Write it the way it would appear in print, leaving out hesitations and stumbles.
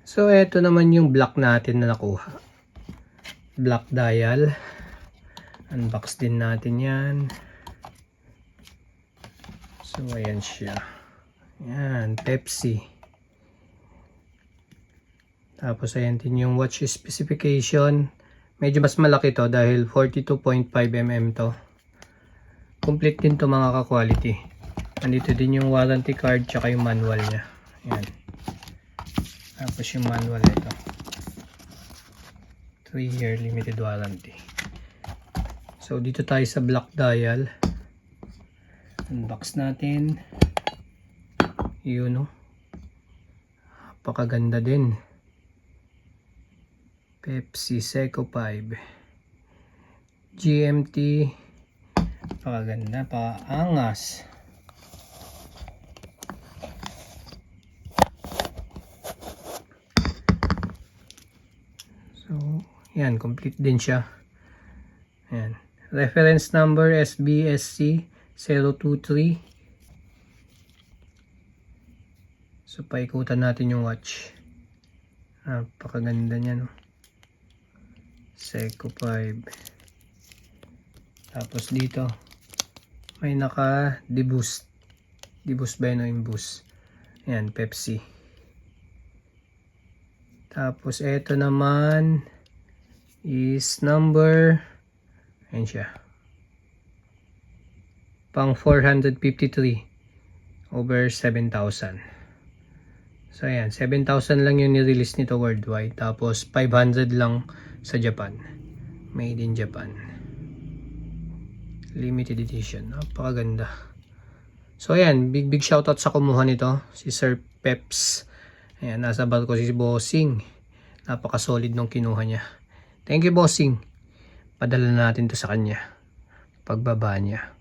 So, eto naman yung black natin na nakuha. Black dial. Unbox din natin yan. So, ayan siya. Ayan, Pepsi. Tapos, ayan din yung watch specification. Medyo mas malaki to dahil 42.5 mm to. Complete din to mga ka-quality. Nandito din yung warranty card tsaka yung manual niya. Ayan. Tapos yung manual ito. 3-year limited warranty. So dito tayo sa black dial. Unbox natin. Yun, no? Napakaganda din. Pepsi Seiko 5. GMT. Napakaganda. Paangas. So, yan, complete din siya. Yan. Reference number SBSC 023. So, paikutan natin yung watch. Napakaganda niya, no? Seiko 5. Tapos dito, may naka-deboost. Deboost ba yun o imboost? Yan, Pepsi. Tapos, ito naman is number, ayan siya, pang 453 over 7,000. So, ayan, 7,000 lang yung nirelease nito worldwide. Tapos, 500 lang sa Japan. Made in Japan. Limited edition. Napakaganda. So, ayan, big shoutout sa kumuha nito, si Sir Peps. Ayan, nasa barko si Bossing. Napaka-solid nung kinuha niya. Thank you, Bossing. Padala natin to sa kanya. Pagbaba niya.